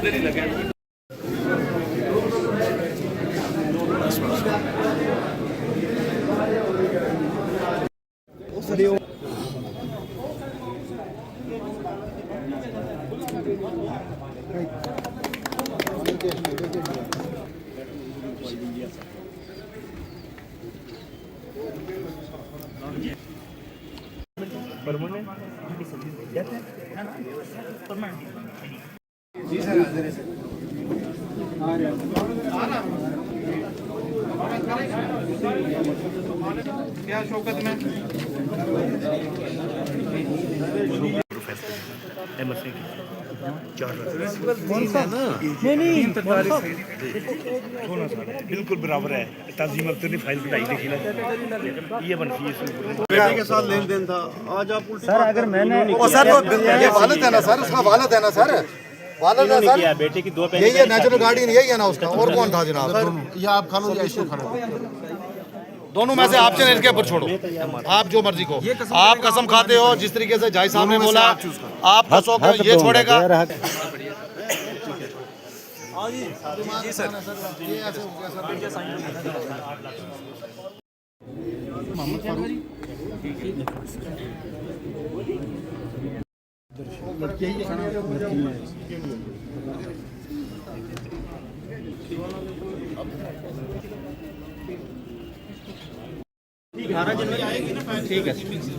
उधर ही लगे। जी सर हाजिर है सर। क्या शौकत में बिल्कुल बराबर है। तंजीम अख्तर ने फाइल कटाई देखी ना, ये बन फीस बेटे के साथ लेन देन था। आज आप उल्टी सर अगर मैंने सर ये वालद है ना सर, उसका वालद है ना सर, वालद है सर। बेटे की 2 यही है नेचुरल गार्डियन, यही है ना उसका। और कौन था जनाब? या आप खानो या इसको खानो, दोनों में से आप चलें, इनके ऊपर छोड़ो, आप जो मर्जी को। आप कसम खाते हो जिस तरीके से जाय साहब ने बोला, आप कसोगे ये छोड़ेगा। जी सर। ठीक है।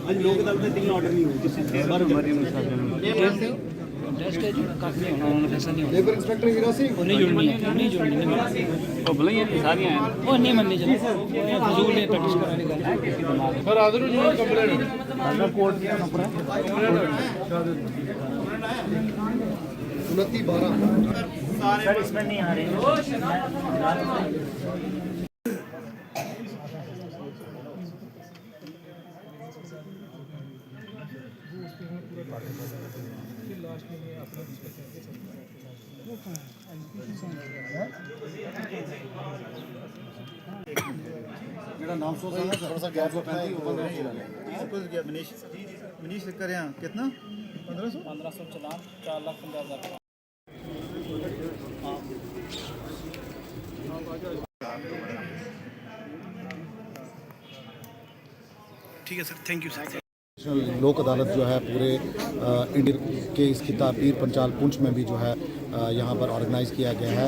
आज लोक अदालत में 3 ऑर्डर नहीं हुए किसी से लेबर इंस्पेक्टर हीरा सिंह नहीं जुड़नी है, नहीं जुड़नी है। वो भले ही सारी हैं, वो नहीं मननी चाहिए। फजूल है प्रैक्टिस कराने का। सर हाजिर हो जो कंप्लेंट कोर्ट किया ना पूरा 29/12 सर इसमें नहीं आ रहे हैं। मेरा नाम सोचा है, थोड़ा सा गैप रखना है। मनीष करें कितना 1500 चलान 4,15,000। ठीक है सर, थैंक यू सर। लोक अदालत जो है पूरे इंडिया के इस खिता पीर पंचाल पुंछ में भी जो है यहाँ पर ऑर्गेनाइज़ किया गया है,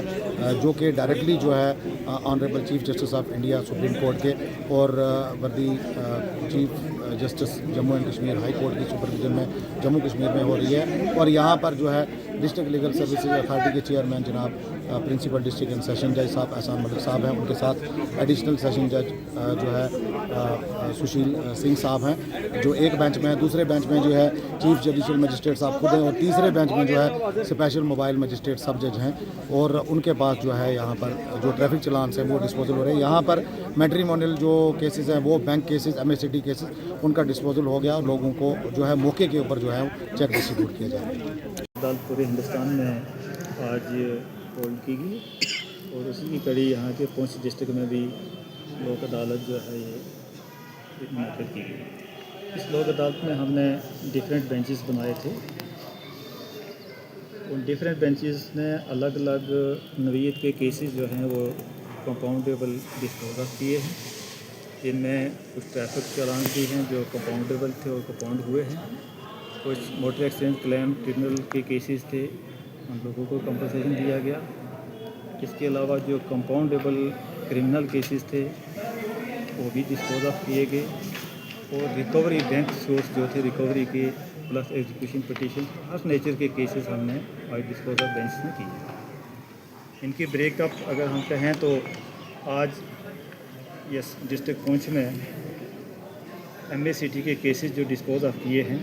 जो कि डायरेक्टली जो है honourable chief justice of India supreme court के और वर्दी chief justice Jammu and Kashmir high court की सुपरविजन में जम्मू कश्मीर में हो रही है। और यहाँ पर जो है डिस्ट्रिक्ट लीगल सर्विसेज अथॉरिटी के चेयरमैन जनाब प्रिंसिपल डिस्ट्रिक्ट एंड सेशन जज साहब एहसान मलिक साहब हैं, उनके साथ एडिशनल सेशन जज जो है सुशील सिंह साहब हैं, जो एक बेंच में है। दूसरे बेंच में जो है चीफ जुडिशल मजिस्ट्रेट साहब खुद हैं, और तीसरे बेंच में जो है स्पेशल मोबाइल मजिस्ट्रेट सब जज हैं, और उनके पास जो है यहाँ पर जो ट्रैफिक चलान से वो डिस्पोजल हो रहे हैं। यहाँ पर मैट्रिमोनियल जो केसेस हैं वो बैंक केसेस, MSCT केसेस, उनका डिस्पोजल हो गया, और लोगों को जो है मौके के ऊपर जो है चेक डिस्ट्रीब्यूट किए जा रहे हैं। अदालत पूरे हिंदुस्तान में आज होल्ड की गई, और उसी की कड़ी यहाँ के पुंछ डिस्ट्रिक्ट में भी लोक अदालत जो है ये मुनक़िद की गई। इस लोक अदालत में हमने डिफरेंट बेंचेस बनाए थे। उन डिफरेंट बेंचेस ने अलग अलग नवीयत के केसेस जो हैं वो कंपाउंडेबल डिस्पोज ऑफ किए हैं। इनमें कुछ ट्रैफिक चालान भी हैं जो कंपाउंडेबल थे और कंपाउंड हुए हैं। कुछ मोटर एक्सीडेंट क्लेम ट्रिब्यूनल के केसेस थे, उन लोगों को कंपनसेशन दिया गया। इसके अलावा जो कंपाउंडेबल क्रिमिनल केसेस थे वो भी डिस्पोज ऑफ किए गए, और रिकवरी बैंक सोर्स जो थे रिकवरी के plus execution petition her nature के केसेस हमने आज डिस्पोज ऑफ बेंच में किए। इनकी ब्रेकअप अगर हम कहें तो आज यस डिस्ट्रिक्ट पुंछ में MACT के केसेस जो डिस्पोज ऑफ किए हैं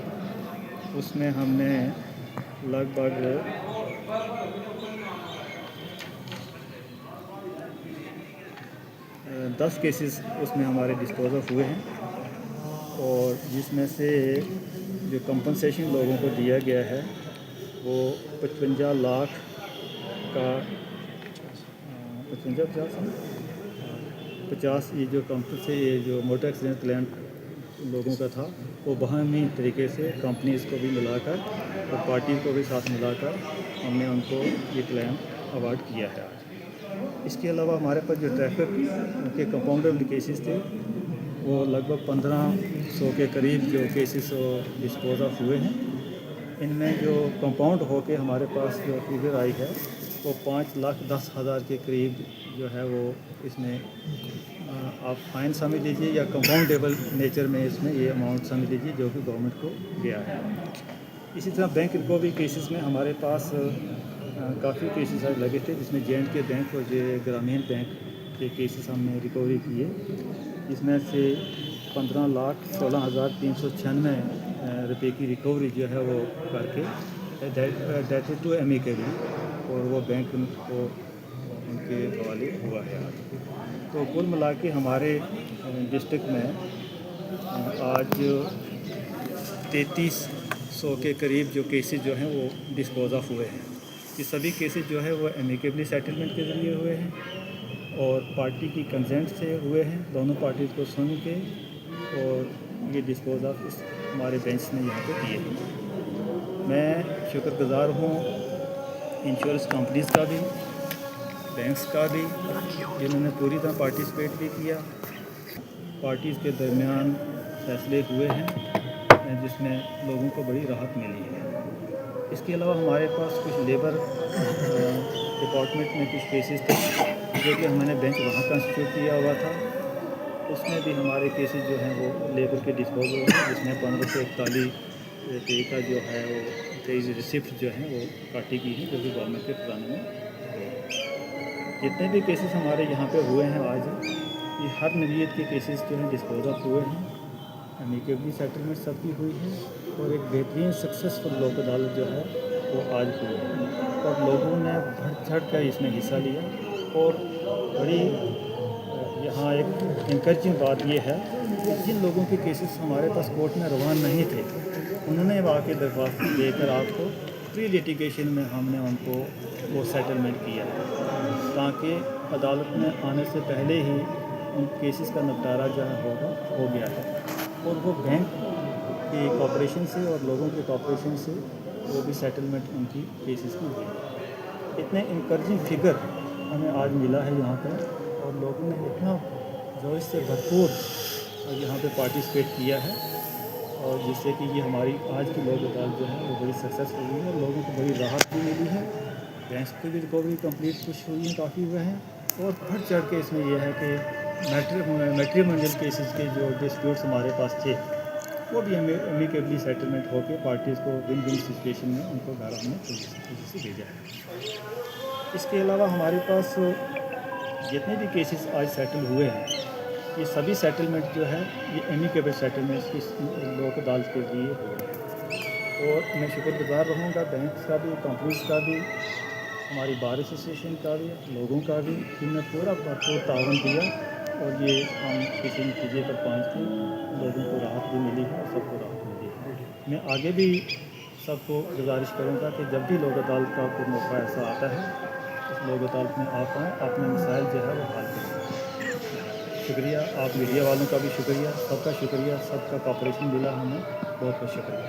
उसमें हमने लगभग 10 केसेस उसमें हमारे डिस्पोज ऑफ हुए हैं, और जिसमें से जो कंपनसेशन लोगों को दिया गया है वो 55 लाख का 50 ये जो कंपन से ये जो मोटर एक्सीडेंट क्लेम लोगों का था वो बहमी तरीके से कंपनीज़ को भी मिलाकर और पार्टी को भी साथ मिलाकर हमने उनको ये क्लेम अवार्ड किया है आज। इसके अलावा हमारे पास जो ट्रैफिक के कंपाउंडेबल केसेस थे वो लगभग 1500 के करीब जो केसेस डिस्पोज ऑफ हुए हैं। इनमें जो कंपाउंड होके हमारे पास जो फिगर आई है वो 5,10,000 के करीब जो है वो इसमें आप फाइन समझ लीजिए या कंपाउंडेबल नेचर में इसमें ये अमाउंट समझ लीजिए जो कि गवर्नमेंट को गया है। इसी तरह बैंक रिकवरी केसेस में हमारे पास काफ़ी केसेस आज लगे थे जिसमें J&K बैंक और ग्रामीण बैंक के केसेस हमने रिकवरी किए, जिसमें से 15,16,396 रुपये की रिकवरी जो है वो करके डेटेड टू एमिकेबली और वो बैंक को उनके हवाले हुआ है। तो कुल मिला के हमारे डिस्ट्रिक्ट में आज 3300 के करीब जो केसेस जो हैं वो डिस्पोज ऑफ हुए हैं। ये सभी केसेस जो है वो एमिकेबली सेटलमेंट के ज़रिए हुए हैं और पार्टी की कंसेंट से हुए हैं, दोनों पार्टीज़ को सुन के, और ये डिस्पोज ऑफ इस हमारे बेंच ने यहाँ पे किए हैं। मैं शुक्रगुज़ार हूँ इंश्योरेंस कंपनीज़ का भी, बैंक्स का भी, जिन्होंने पूरी तरह पार्टिसिपेट भी किया। पार्टीज़ के दरमियान फैसले हुए हैं जिसमें लोगों को बड़ी राहत मिली है। इसके अलावा हमारे पास कुछ लेबर डिपार्टमेंट में कुछ केसेस थे जो कि हमने बेंच वहाँ कंस्टिट्यूट किया हुआ था, उसमें भी हमारे केसेस जो हैं वो लेबर के डिस्पोज हुए हैं, जिसमें 1541 रुपये का जो है वो 23 रिसिप्ट जो हैं वो काटी गई हैं जो कि गवर्नमेंट के खजाने में। जितने भी केसेस हमारे यहाँ पे हुए हैं आज, ये हर नवीयत के केसेस जो हैं डिस्पोज ऑफ हुए हैं, एमिकेबली सेटलमेंट सबकी हुई है और एक बेहतरीन सक्सेसफुल लोक अदालत जो है वो आज हुई है और लोगों ने बढ़ चढ़ कर इसमें हिस्सा लिया। और बड़ी यहाँ एक इंकरेजिंग बात ये है कि जिन लोगों के केसेस हमारे पास कोर्ट में रवान नहीं थे, उन्होंने वाकई दरख्वास्त देकर आपको प्री लिटिगेशन में हमने उनको वो सेटलमेंट किया ताकि अदालत में आने से पहले ही उन केसेस का निपटारा जो है हो गया है। और वो बैंक की कॉपरेशन से और लोगों के कॉपरेशन से वो भी सेटलमेंट उनकी केसेस की हुई। इतने इनकरेजिंग फिगर हमें आज मिला है यहाँ पर और लोगों ने इतना जोश से भरपूर यहाँ पे पार्टिसिपेट किया है और जिससे कि ये हमारी आज की लोक अदालत जो है वो बड़ी सक्सेसफुल हुई है और लोगों को बड़ी राहत भी मिली है। बैंक्स की भी रिकवरी कंप्लीट कुछ हुई हैं, काफ़ी हुए हैं। और बढ़ चढ़ के इसमें यह है कि मैट्रिमोनियल केसेस के जो डिस्प्यूट्स हमारे पास थे वो भी एमिकेबली सेटलमेंट होकर पार्टीज़ को विन विन सिचुएशन में उनको घर हमने खुशी से भेजा है। इसके अलावा हमारे पास जितने भी केसेस आज सेटल हुए हैं ये सभी सेटलमेंट जो है ये एमिकेबल सेटलमेंट्स की लोक अदालत के लिए हो रहे हैं। और मैं शुक्रगुजार रहूँगा बैंक्स का भी, कंपनीज का भी, हमारी बार एसोसिएशन का भी, लोगों का भी, जिनने पूरा भरपूर तावन दिया और ये हम किसी नतीजे पर पहुँच के लोगों को राहत भी मिली है और सबको राहत मिली है। मैं आगे भी सबको गुजारिश करूँगा कि जब भी लोक अदालत का कोई मौका ऐसा आता है इस लोक अदालत में आप आएँ, अपने मसाइल जो है वो हल करें। शुक्रिया, आप मीडिया वालों का भी शुक्रिया, सबका शुक्रिया, सबका कॉपरेशन मिला हमें, बहुत बहुत शुक्रिया।